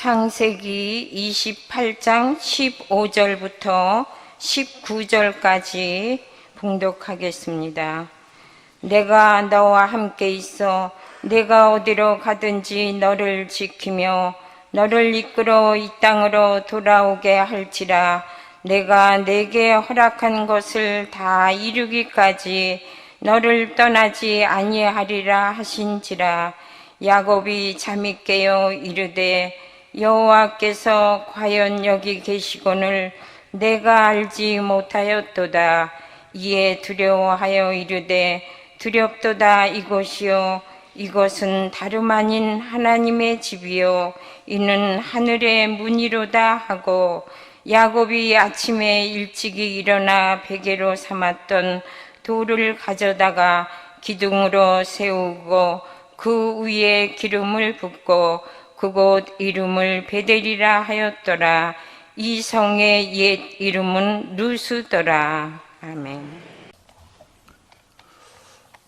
창세기 28장 15절부터 19절까지 봉독하겠습니다. 내가 너와 함께 있어 내가 어디로 가든지 너를 지키며 너를 이끌어 이 땅으로 돌아오게 할지라. 내가 내게 허락한 것을 다 이루기까지 너를 떠나지 아니하리라 하신지라. 야곱이 잠이 깨어 이르되 여호와께서 과연 여기 계시거늘 내가 알지 못하였도다. 이에 두려워하여 이르되 두렵도다. 이곳이요 이것은 다름 아닌 하나님의 집이요 이는 하늘의 문이로다 하고, 야곱이 아침에 일찍이 일어나 베개로 삼았던 돌을 가져다가 기둥으로 세우고 그 위에 기름을 붓고 그곳 이름을 베델이라 하였더라. 이 성의 옛 이름은 루스더라. 아멘.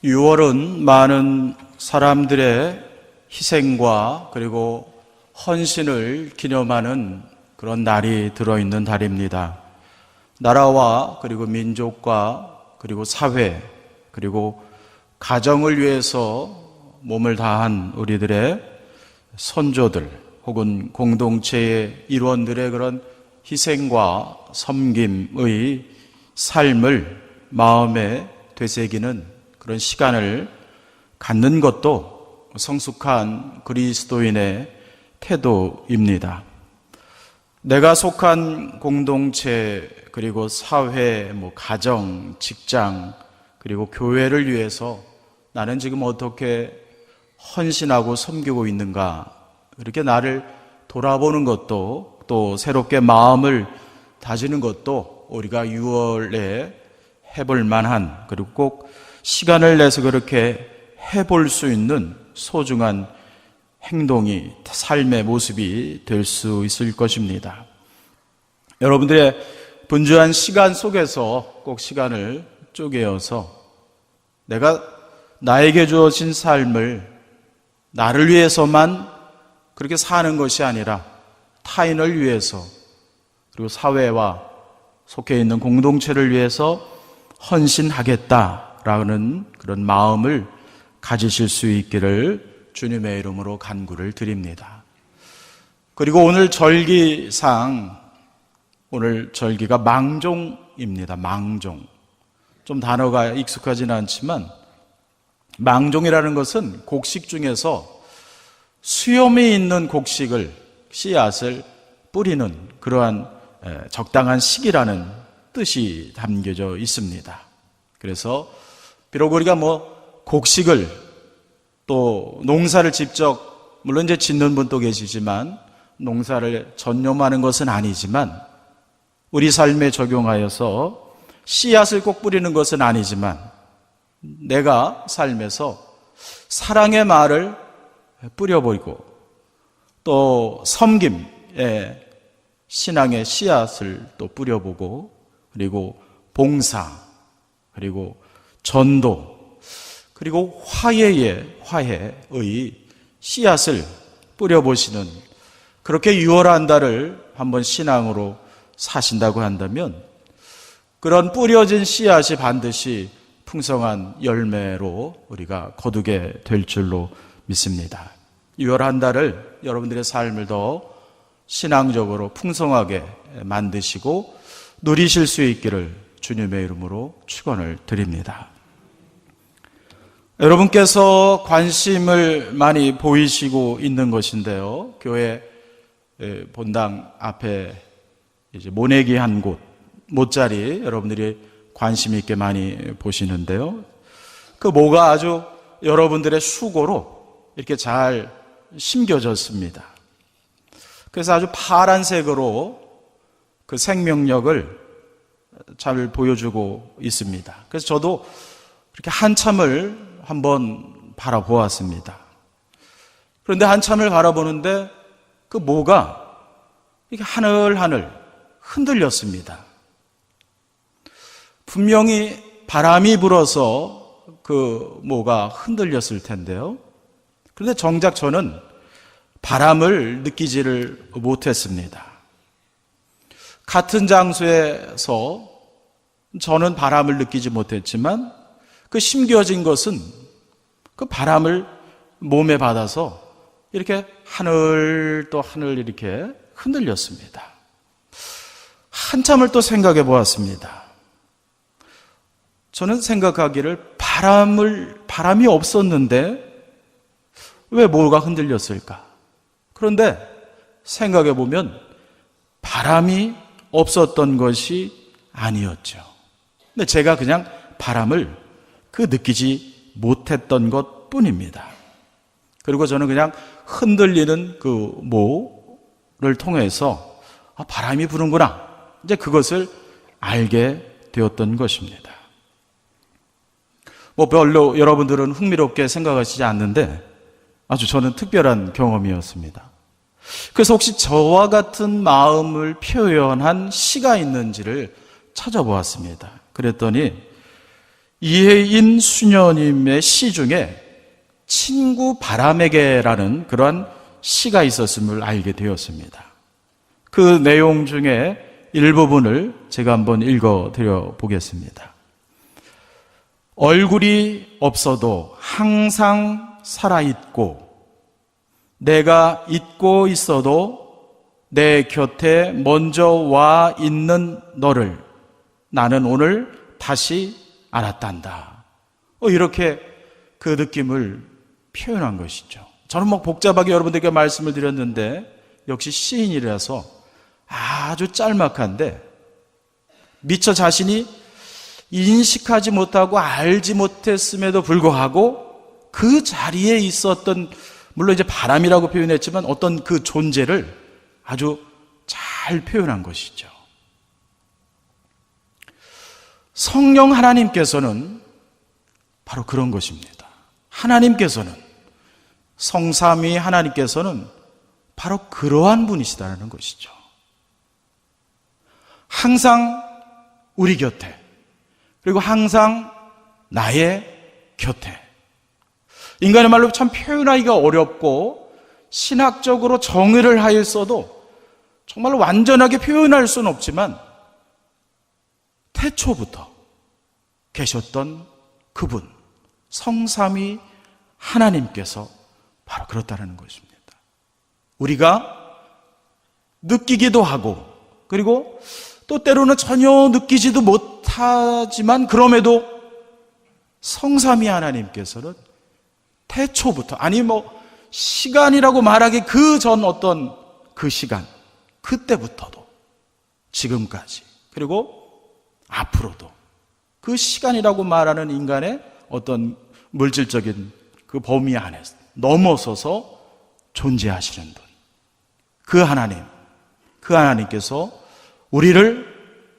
6월은 많은 사람들의 희생과 그리고 헌신을 기념하는 그런 날이 들어있는 달입니다. 나라와 그리고 민족과 그리고 사회 그리고 가정을 위해서 몸을 다한 우리들의 선조들 혹은 공동체의 일원들의 그런 희생과 섬김의 삶을 마음에 되새기는 그런 시간을 갖는 것도 성숙한 그리스도인의 태도입니다. 내가 속한 공동체 그리고 사회, 가정, 직장 그리고 교회를 위해서 나는 지금 어떻게 헌신하고 섬기고 있는가, 이렇게 나를 돌아보는 것도 또 새롭게 마음을 다지는 것도 우리가 6월에 해볼 만한, 그리고 꼭 시간을 내서 그렇게 해볼 수 있는 소중한 행동이 삶의 모습이 될 수 있을 것입니다. 여러분들의 분주한 시간 속에서 꼭 시간을 쪼개어서 내가 나에게 주어진 삶을 나를 위해서만 그렇게 사는 것이 아니라 타인을 위해서 그리고 사회와 속해 있는 공동체를 위해서 헌신하겠다라는 그런 마음을 가지실 수 있기를 주님의 이름으로 간구를 드립니다. 그리고 오늘 절기상 오늘 절기가 망종입니다. 망종. 좀 단어가 익숙하지는 않지만 망종이라는 것은 곡식 중에서 수염이 있는 곡식을, 씨앗을 뿌리는 그러한 적당한 시기라는 뜻이 담겨져 있습니다. 그래서 비록 우리가 곡식을 또 농사를 직접, 물론 이제 짓는 분도 계시지만 농사를 전념하는 것은 아니지만 우리 삶에 적용하여서 씨앗을 꼭 뿌리는 것은 아니지만 내가 삶에서 사랑의 말을 뿌려보이고 또 섬김의 신앙의 씨앗을 또 뿌려보고 그리고 봉사 그리고 전도 그리고 화해의 씨앗을 뿌려보시는, 그렇게 6월 한 달을 한번 신앙으로 사신다고 한다면 그런 뿌려진 씨앗이 반드시 풍성한 열매로 우리가 거두게 될 줄로 믿습니다. 6월 한 달을 여러분들의 삶을 더 신앙적으로 풍성하게 만드시고 누리실 수 있기를 주님의 이름으로 축원을 드립니다. 여러분께서 관심을 많이 보이시고 있는 것인데요. 교회 본당 앞에 이제 모내기 한 곳, 모짜리 여러분들이 관심 있게 많이 보시는데요. 그 모가 아주 여러분들의 수고로 이렇게 잘 심겨졌습니다. 그래서 아주 파란색으로 그 생명력을 잘 보여주고 있습니다. 그래서 저도 이렇게 한참을 한번 바라보았습니다. 그런데 한참을 바라보는데 그 모가 이렇게 하늘하늘 흔들렸습니다. 분명히 바람이 불어서 그 모가 흔들렸을 텐데요. 그런데 정작 저는 바람을 느끼지를 못했습니다. 같은 장소에서 저는 바람을 느끼지 못했지만 그 심겨진 것은 그 바람을 몸에 받아서 이렇게 하늘 또 하늘 이렇게 흔들렸습니다. 한참을 또 생각해 보았습니다. 저는 생각하기를 바람이 없었는데 왜 뭐가 흔들렸을까? 그런데 생각해 보면 바람이 없었던 것이 아니었죠. 근데 제가 그냥 바람을 느끼지 못했던 것 뿐입니다. 그리고 저는 그냥 흔들리는 그 모를 통해서 바람이 부는구나, 이제 그것을 알게 되었던 것입니다. 별로 여러분들은 흥미롭게 생각하시지 않는데 아주 저는 특별한 경험이었습니다. 그래서 혹시 저와 같은 마음을 표현한 시가 있는지를 찾아보았습니다. 그랬더니 이혜인 수녀님의 시 중에 친구 바람에게라는 그러한 시가 있었음을 알게 되었습니다. 그 내용 중에 일부분을 제가 한번 읽어드려 보겠습니다. 얼굴이 없어도 항상 살아있고 내가 잊고 있어도 내 곁에 먼저 와 있는 너를 나는 오늘 다시 알았단다. 이렇게 그 느낌을 표현한 것이죠. 저는 복잡하게 여러분들께 말씀을 드렸는데 역시 시인이라서 아주 짤막한데 미처 자신이 인식하지 못하고 알지 못했음에도 불구하고 그 자리에 있었던, 물론 이제 바람이라고 표현했지만 어떤 그 존재를 아주 잘 표현한 것이죠. 성령 하나님께서는 바로 그런 것입니다. 하나님께서는, 성삼위 하나님께서는 바로 그러한 분이시다는 것이죠. 항상 우리 곁에, 그리고 항상 나의 곁에. 인간의 말로 참 표현하기가 어렵고 신학적으로 정의를 하였어도 정말로 완전하게 표현할 수는 없지만 태초부터 계셨던 그분, 성삼위 하나님께서 바로 그렇다는 것입니다. 우리가 느끼기도 하고 그리고 또 때로는 전혀 느끼지도 못하지만 그럼에도 성삼위 하나님께서는 태초부터, 아니 시간이라고 말하기 그 전 어떤 그 시간, 그때부터도 지금까지 그리고 앞으로도 그 시간이라고 말하는 인간의 어떤 물질적인 그 범위 안에서 넘어서서 존재하시는 분, 그 하나님께서 우리를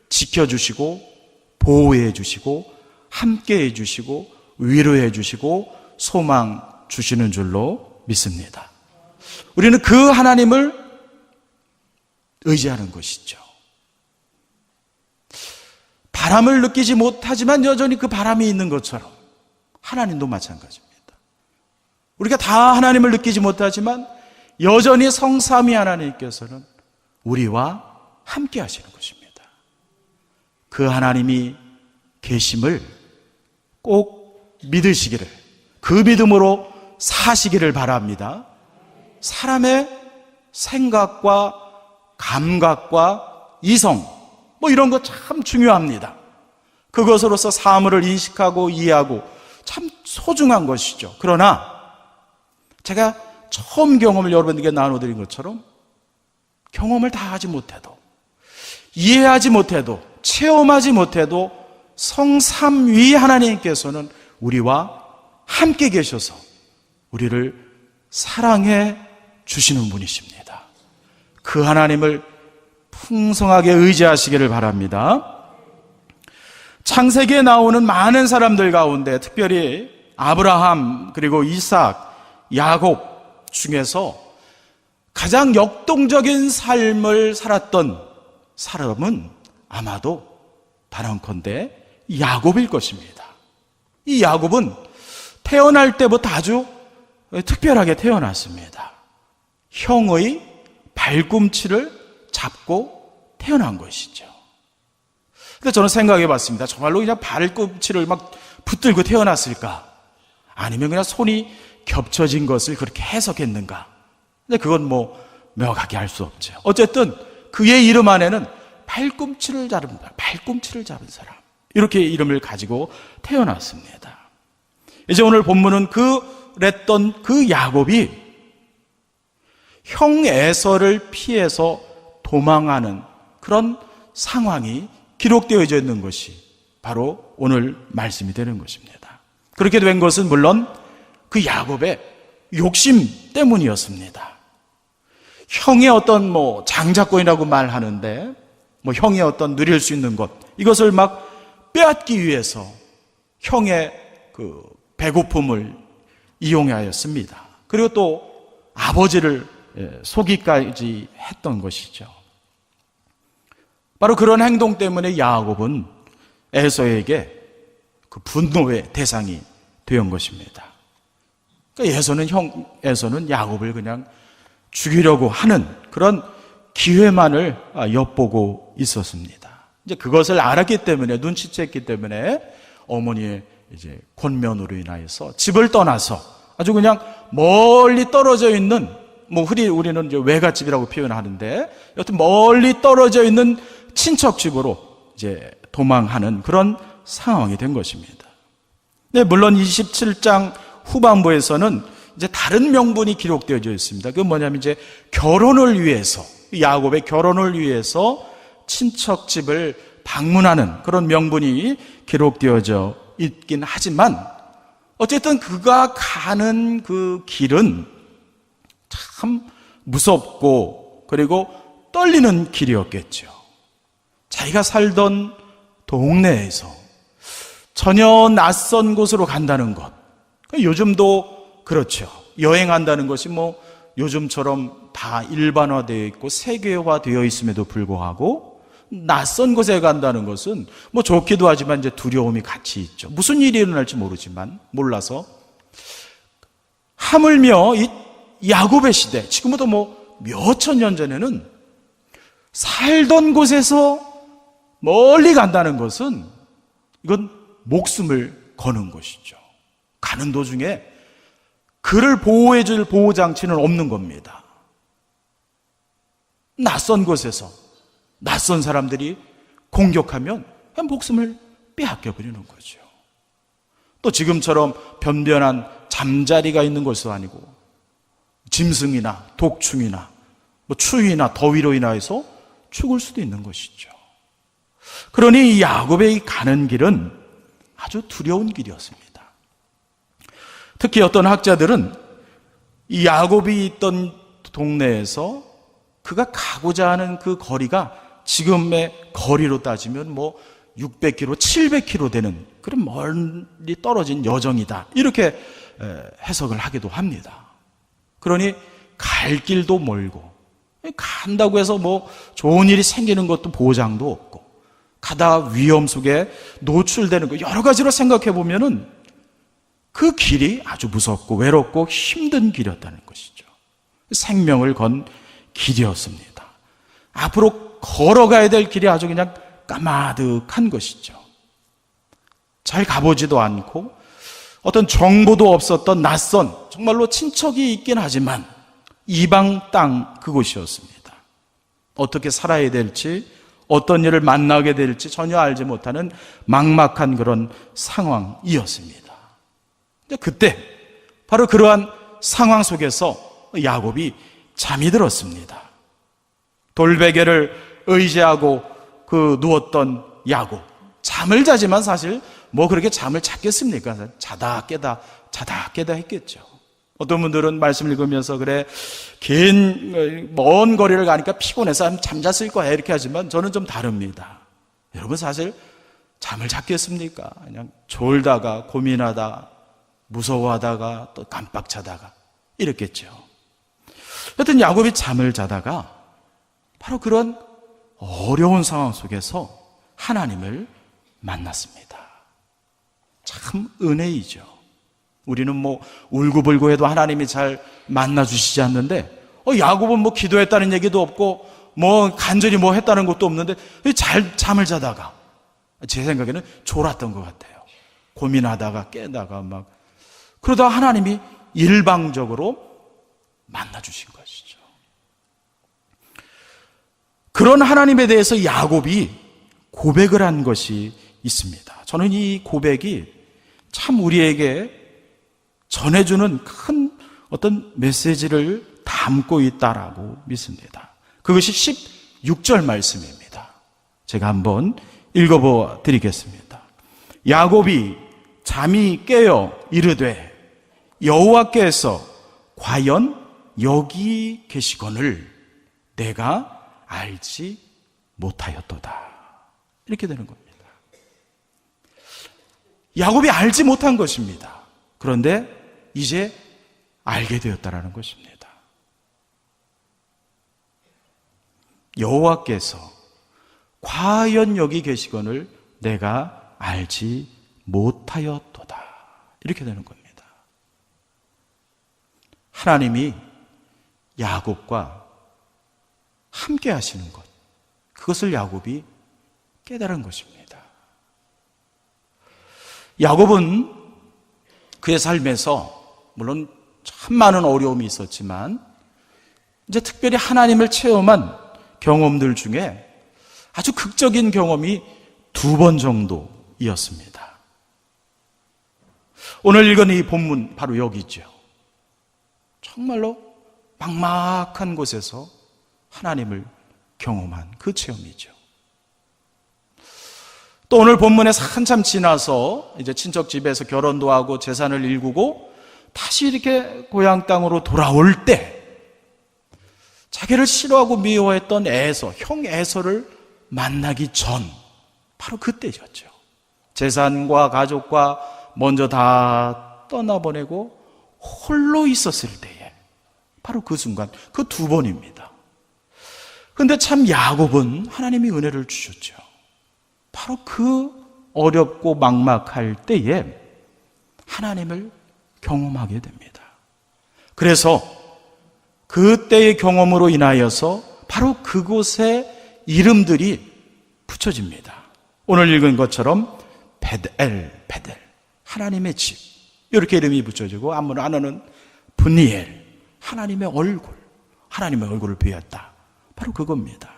지켜주시고 보호해 주시고 함께해 주시고 위로해 주시고 소망 주시는 줄로 믿습니다. 우리는 그 하나님을 의지하는 것이죠. 바람을 느끼지 못하지만 여전히 그 바람이 있는 것처럼 하나님도 마찬가지입니다. 우리가 다 하나님을 느끼지 못하지만 여전히 성삼위 하나님께서는 우리와 함께 하시는 것입니다. 그 하나님이 계심을 꼭 믿으시기를, 그 믿음으로 사시기를 바랍니다. 사람의 생각과 감각과 이성, 이런 거 참 중요합니다. 그것으로서 사물을 인식하고 이해하고 참 소중한 것이죠. 그러나 제가 처음 경험을 여러분들에게 나눠드린 것처럼 경험을 다 하지 못해도, 이해하지 못해도, 체험하지 못해도 성삼위 하나님께서는 우리와 함께 계셔서 우리를 사랑해 주시는 분이십니다. 그 하나님을 풍성하게 의지하시기를 바랍니다. 창세기에 나오는 많은 사람들 가운데 특별히 아브라함 그리고 이삭, 야곱 중에서 가장 역동적인 삶을 살았던 사람은 아마도 단언컨대 야곱일 것입니다. 이 야곱은 태어날 때부터 아주 특별하게 태어났습니다. 형의 발꿈치를 잡고 태어난 것이죠. 근데 저는 생각해 봤습니다. 정말로 그냥 발꿈치를 막 붙들고 태어났을까? 아니면 그냥 손이 겹쳐진 것을 그렇게 해석했는가? 근데 그건 뭐 명확하게 알 수 없죠. 어쨌든 그의 이름 안에는 발꿈치를 잡은 사람, 이렇게 이름을 가지고 태어났습니다. 이제 오늘 본문은 그랬던 그 야곱이 형 에서를 피해서 도망하는 그런 상황이 기록되어져 있는 것이 바로 오늘 말씀이 되는 것입니다. 그렇게 된 것은 물론 그 야곱의 욕심 때문이었습니다. 형의 어떤 장자권이라고 말하는데 형의 어떤 누릴 수 있는 것, 이것을 막 빼앗기 위해서 형의 그 배고픔을 이용하였습니다. 그리고 또 아버지를 속이까지 했던 것이죠. 바로 그런 행동 때문에 야곱은 에서에게 그 분노의 대상이 되었던 것입니다. 그러니까 에서는 야곱을 그냥 죽이려고 하는 그런 기회만을 엿보고 있었습니다. 이제 그것을 알았기 때문에, 눈치챘기 때문에 어머니의 이제 권면으로 인하여서 집을 떠나서 아주 그냥 멀리 떨어져 있는, 우리는 이제 외갓집이라고 표현하는데, 여튼 멀리 떨어져 있는 친척 집으로 이제 도망하는 그런 상황이 된 것입니다. 네, 물론 27장 후반부에서는 이제 다른 명분이 기록되어져 있습니다. 그건 뭐냐면 이제 결혼을 위해서, 야곱의 결혼을 위해서 친척 집을 방문하는 그런 명분이 기록되어져 있긴 하지만, 어쨌든 그가 가는 그 길은 참 무섭고 그리고 떨리는 길이었겠죠. 자기가 살던 동네에서 전혀 낯선 곳으로 간다는 것, 요즘도 그렇죠. 여행한다는 것이 요즘처럼 다 일반화되어 있고 세계화되어 있음에도 불구하고 낯선 곳에 간다는 것은 좋기도 하지만 이제 두려움이 같이 있죠. 무슨 일이 일어날지 몰라서. 하물며 이 야곱의 시대, 지금부터 몇천 년 전에는 살던 곳에서 멀리 간다는 것은 이건 목숨을 거는 것이죠. 가는 도중에 그를 보호해줄 보호장치는 없는 겁니다. 낯선 곳에서 낯선 사람들이 공격하면 그냥 목숨을 빼앗겨버리는 거죠. 또 지금처럼 변변한 잠자리가 있는 것도 아니고 짐승이나 독충이나 추위나 더위로 인하여서 죽을 수도 있는 것이죠. 그러니 이 야곱의 가는 길은 아주 두려운 길이었습니다. 특히 어떤 학자들은 이 야곱이 있던 동네에서 그가 가고자 하는 그 거리가 지금의 거리로 따지면 600km, 700km 되는 그런 멀리 떨어진 여정이다, 이렇게 해석을 하기도 합니다. 그러니 갈 길도 멀고, 간다고 해서 좋은 일이 생기는 것도 보장도 없고, 가다 위험 속에 노출되는 거, 여러 가지로 생각해 보면은 그 길이 아주 무섭고 외롭고 힘든 길이었다는 것이죠. 생명을 건 길이었습니다. 앞으로 걸어가야 될 길이 아주 그냥 까마득한 것이죠. 잘 가보지도 않고 어떤 정보도 없었던 낯선, 정말로 친척이 있긴 하지만 이방 땅, 그곳이었습니다. 어떻게 살아야 될지, 어떤 일을 만나게 될지 전혀 알지 못하는 막막한 그런 상황이었습니다. 그때 바로 그러한 상황 속에서 야곱이 잠이 들었습니다. 돌베개를 의지하고 누웠던 야곱, 잠을 자지만 사실 그렇게 잠을 잤겠습니까? 자다 깨다 했겠죠. 어떤 분들은 말씀 읽으면서 먼 거리를 가니까 피곤해서 잠잤을 거야, 이렇게 하지만 저는 좀 다릅니다. 여러분, 사실 잠을 잤겠습니까? 그냥 졸다가 고민하다 무서워하다가 또 깜빡 자다가 이랬겠죠. 여튼 야곱이 잠을 자다가 바로 그런 어려운 상황 속에서 하나님을 만났습니다. 참 은혜이죠. 우리는 울고불고 해도 하나님이 잘 만나주시지 않는데, 야곱은 뭐 기도했다는 얘기도 없고 뭐 간절히 뭐 했다는 것도 없는데 잘 잠을 자다가, 제 생각에는 졸았던 것 같아요. 고민하다가 깨다가 막 그러다가 하나님이 일방적으로 만나주신 것이죠. 그런 하나님에 대해서 야곱이 고백을 한 것이 있습니다. 저는 이 고백이 참 우리에게 전해주는 큰 어떤 메시지를 담고 있다라고 믿습니다. 그것이 16절 말씀입니다. 제가 한번 읽어보 드리겠습니다. 야곱이 잠이 깨어 이르되 여호와께서 과연 여기 계시거늘 내가 알지 못하였도다. 이렇게 되는 겁니다. 야곱이 알지 못한 것입니다. 그런데 이제 알게 되었다라는 것입니다. 여호와께서 과연 여기 계시거늘 내가 알지 못하였도다. 이렇게 되는 겁니다. 하나님이 야곱과 함께 하시는 것, 그것을 야곱이 깨달은 것입니다. 야곱은 그의 삶에서 물론 참 많은 어려움이 있었지만 이제 특별히 하나님을 체험한 경험들 중에 아주 극적인 경험이 2번 정도이었습니다. 오늘 읽은 이 본문 바로 여기 있죠. 정말로 막막한 곳에서 하나님을 경험한 그 체험이죠. 또 오늘 본문에서 한참 지나서 이제 친척 집에서 결혼도 하고 재산을 일구고 다시 이렇게 고향 땅으로 돌아올 때 자기를 싫어하고 미워했던 에서, 형 에서를 만나기 전, 바로 그때였죠. 재산과 가족과 먼저 다 떠나보내고 홀로 있었을 때에 바로 그 순간, 그 2번입니다. 그런데 참 야곱은 하나님이 은혜를 주셨죠. 바로 그 어렵고 막막할 때에 하나님을 경험하게 됩니다. 그래서 그때의 경험으로 인하여서 바로 그곳의 이름들이 붙여집니다. 오늘 읽은 것처럼 베델, 하나님의 집, 이렇게 이름이 붙여지고, 하나는 분니엘, 하나님의 얼굴을 비웠다. 바로 그겁니다.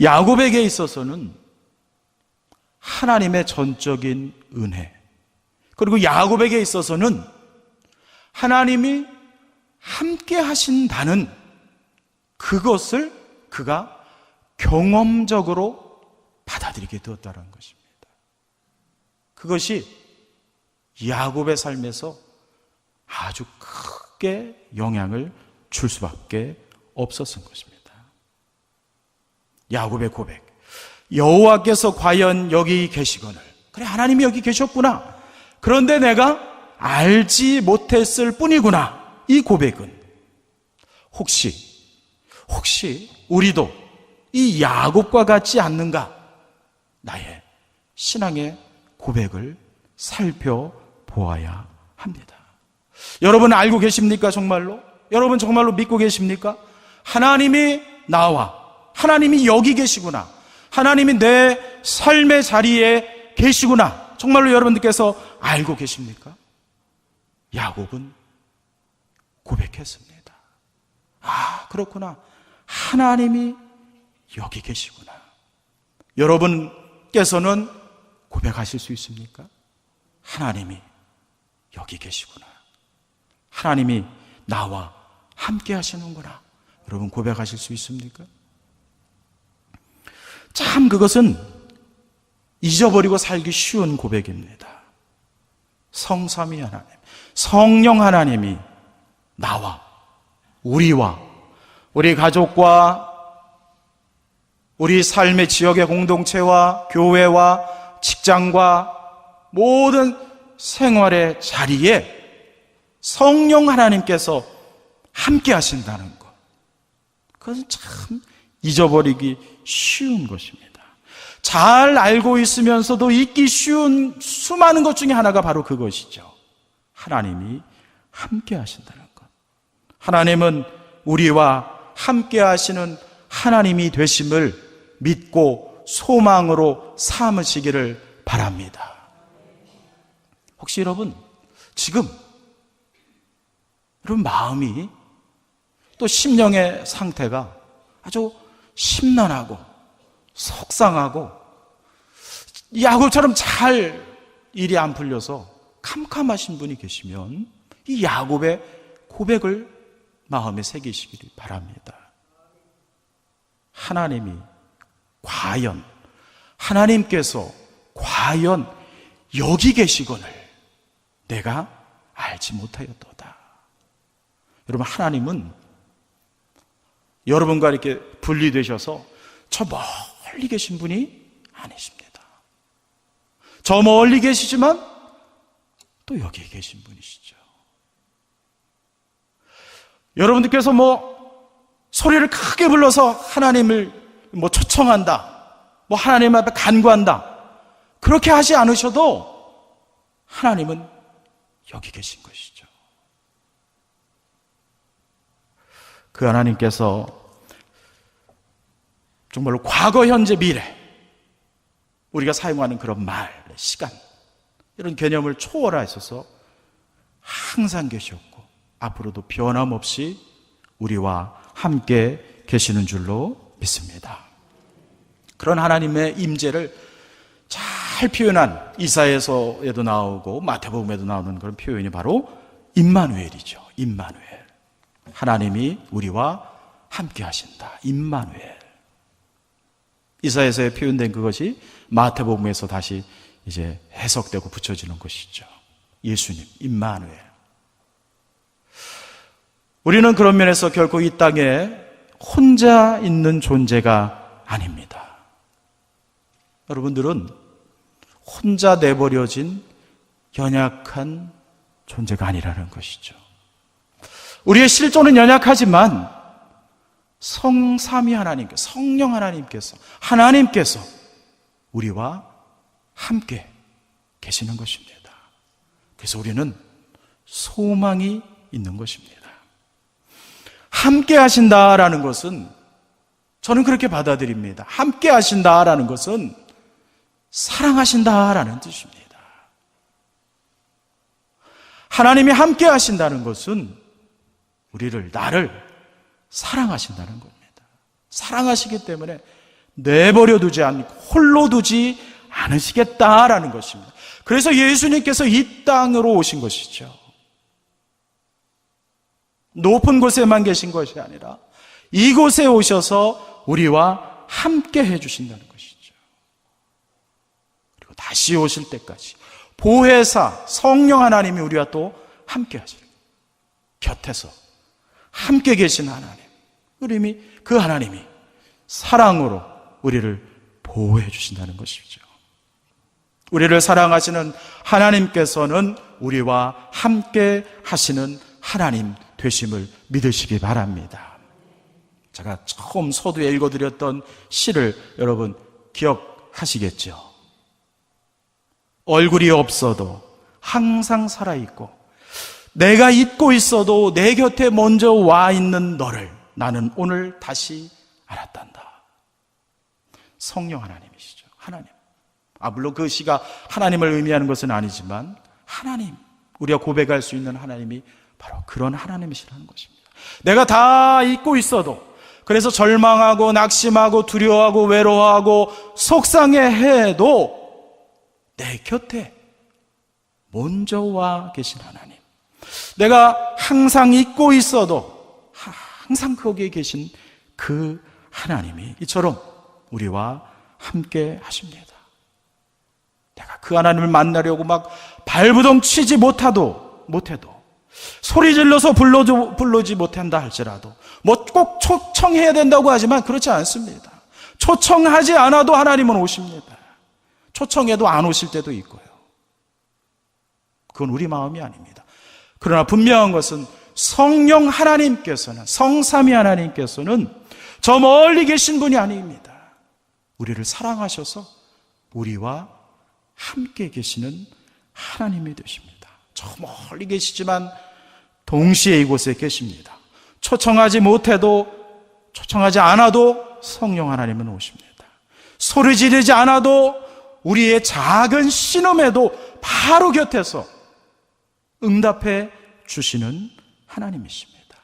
야곱에게 있어서는 하나님의 전적인 은혜, 그리고 야곱에게 있어서는 하나님이 함께 하신다는 그것을 그가 경험적으로 받아들이게 되었다는 것입니다. 그것이 야곱의 삶에서 아주 크게 영향을 줄 수밖에 없었던 것입니다. 야곱의 고백, 여호와께서 과연 여기 계시거늘, 그래 하나님이 여기 계셨구나, 그런데 내가 알지 못했을 뿐이구나. 이 고백은 혹시 우리도 이 야곱과 같지 않는가? 나의 신앙의 고백을 살펴보아야 합니다. 여러분 알고 계십니까? 정말로? 여러분 정말로 믿고 계십니까? 하나님이 하나님이 여기 계시구나, 하나님이 내 삶의 자리에 계시구나, 정말로 여러분들께서 알고 계십니까? 야곱은 고백했습니다. 아, 그렇구나, 하나님이 여기 계시구나. 여러분께서는 고백하실 수 있습니까? 하나님이 여기 계시구나, 하나님이 나와 함께 하시는구나. 여러분 고백하실 수 있습니까? 참 그것은 잊어버리고 살기 쉬운 고백입니다. 성삼위 하나님, 성령 하나님이 나와, 우리와, 우리 가족과, 우리 삶의 지역의 공동체와 교회와 직장과 모든 생활의 자리에 성령 하나님께서 함께 하신다는 것, 그것은 참 잊어버리기 쉬운 것입니다. 잘 알고 있으면서도 잊기 쉬운 수많은 것 중에 하나가 바로 그것이죠. 하나님이 함께 하신다는 것. 하나님은 우리와 함께 하시는 하나님이 되심을 믿고 소망으로 삼으시기를 바랍니다. 혹시 여러분 지금 여러분 마음이 또 심령의 상태가 아주 심란하고 속상하고 야곱처럼 잘 일이 안 풀려서 캄캄하신 분이 계시면 이 야곱의 고백을 마음에 새기시기를 바랍니다. 하나님께서 과연 여기 계시거늘 내가 알지 못하였도다. 여러분, 하나님은 여러분과 이렇게 분리되셔서 저 멀리 계신 분이 아니십니다. 저 멀리 계시지만 또 여기 계신 분이시죠. 여러분들께서 소리를 크게 불러서 하나님을 초청한다, 하나님 앞에 간구한다, 그렇게 하지 않으셔도 하나님은 여기 계신 것이죠. 그 하나님께서 정말로 과거, 현재, 미래, 우리가 사용하는 그런 말, 시간, 이런 개념을 초월하셔서 항상 계셨고 앞으로도 변함없이 우리와 함께 계시는 줄로 믿습니다. 그런 하나님의 임재를 잘 표현한 이사야서에도 나오고 마태복음에도 나오는 그런 표현이 바로 임마누엘이죠. 임마누엘. 하나님이 우리와 함께 하신다. 임마누엘. 이사야서에 표현된 그것이 마태복음에서 다시 이제 해석되고 붙여지는 것이죠. 예수님, 임마누엘. 우리는 그런 면에서 결코 이 땅에 혼자 있는 존재가 아닙니다. 여러분들은 혼자 내버려진 연약한 존재가 아니라는 것이죠. 우리의 실존은 연약하지만 성삼위 하나님께서, 성령 하나님께서 우리와 함께 계시는 것입니다. 그래서 우리는 소망이 있는 것입니다. 함께 하신다라는 것은 저는 그렇게 받아들입니다. 함께 하신다라는 것은 사랑하신다라는 뜻입니다. 하나님이 함께 하신다는 것은 나를 사랑하신다는 겁니다. 사랑하시기 때문에 내버려 두지 않고 홀로 두지 않으시겠다라는 것입니다. 그래서 예수님께서 이 땅으로 오신 것이죠. 높은 곳에만 계신 것이 아니라 이곳에 오셔서 우리와 함께 해주신다는 것이죠. 그리고 다시 오실 때까지 보혜사 성령 하나님이 우리와 또 함께 하시는, 곁에서 함께 계신 하나님, 그 하나님이 사랑으로 우리를 보호해 주신다는 것이죠. 우리를 사랑하시는 하나님께서는 우리와 함께 하시는 하나님 되심을 믿으시기 바랍니다. 제가 처음 서두에 읽어드렸던 시를 여러분 기억하시겠죠? 얼굴이 없어도 항상 살아있고 내가 잊고 있어도 내 곁에 먼저 와 있는 너를 나는 오늘 다시 알았단다. 성령 하나님이시죠. 하나님. 물론 그 시가 하나님을 의미하는 것은 아니지만 하나님, 우리가 고백할 수 있는 하나님이 바로 그런 하나님이시라는 것입니다. 내가 다 잊고 있어도, 그래서 절망하고 낙심하고 두려워하고 외로워하고 속상해해도 내 곁에 먼저 와 계신 하나님, 내가 항상 잊고 있어도 항상 거기에 계신 그 하나님이 이처럼 우리와 함께 하십니다. 내가 그 하나님을 만나려고 막 발부동 치지 못해도 소리 질러서 불러지 못한다 할지라도 꼭 초청해야 된다고 하지만 그렇지 않습니다. 초청하지 않아도 하나님은 오십니다. 초청해도 안 오실 때도 있고요. 그건 우리 마음이 아닙니다. 그러나 분명한 것은 성령 하나님께서는, 성삼위 하나님께서는 저 멀리 계신 분이 아닙니다. 우리를 사랑하셔서 우리와 함께 계시는 하나님이 되십니다. 저 멀리 계시지만 동시에 이곳에 계십니다. 초청하지 못해도, 초청하지 않아도 성령 하나님은 오십니다. 소리 지르지 않아도 우리의 작은 신음에도 바로 곁에서 응답해 주시는 하나님이십니다.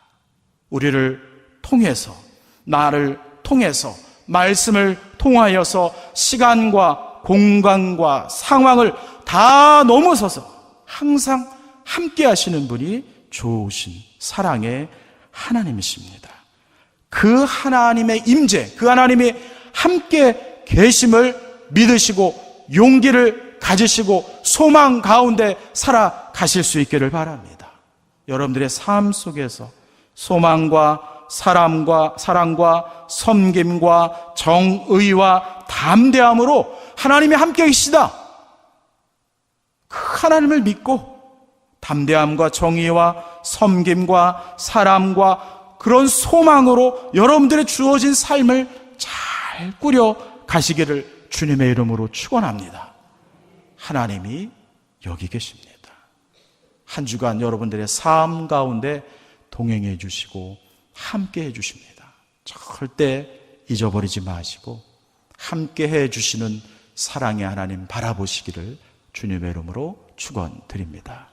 우리를 통해서, 나를 통해서, 말씀을 통하여서 시간과 공간과 상황을 다 넘어서서 항상 함께 하시는 분이 좋으신 사랑의 하나님이십니다. 그 하나님의 임재, 그 하나님이 함께 계심을 믿으시고 용기를 가지시고 소망 가운데 살아가실 수 있기를 바랍니다. 여러분들의 삶 속에서 소망과 사랑과 섬김과 정의와 담대함으로 하나님이 함께 계시다. 그 하나님을 믿고 담대함과 정의와 섬김과 사랑과 그런 소망으로 여러분들의 주어진 삶을 잘 꾸려 가시기를 주님의 이름으로 축원합니다. 하나님이 여기 계십니다. 한 주간 여러분들의 삶 가운데 동행해 주시고 함께 해 주십니다. 절대 잊어버리지 마시고 함께 해 주시는 사랑의 하나님 바라보시기를 주님의 이름으로 축원드립니다.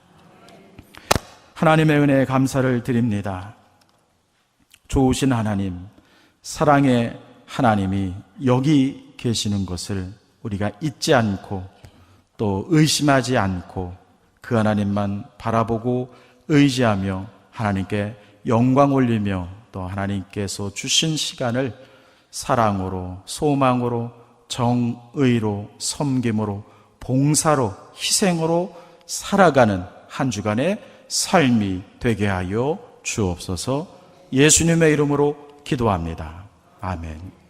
하나님의 은혜에 감사를 드립니다. 좋으신 하나님, 사랑의 하나님이 여기 계시는 것을 우리가 잊지 않고 또 의심하지 않고 그 하나님만 바라보고 의지하며 하나님께 영광 올리며 또 하나님께서 주신 시간을 사랑으로, 소망으로, 정의로, 섬김으로, 봉사로, 희생으로 살아가는 한 주간의 삶이 되게 하여 주옵소서. 예수님의 이름으로 기도합니다. 아멘.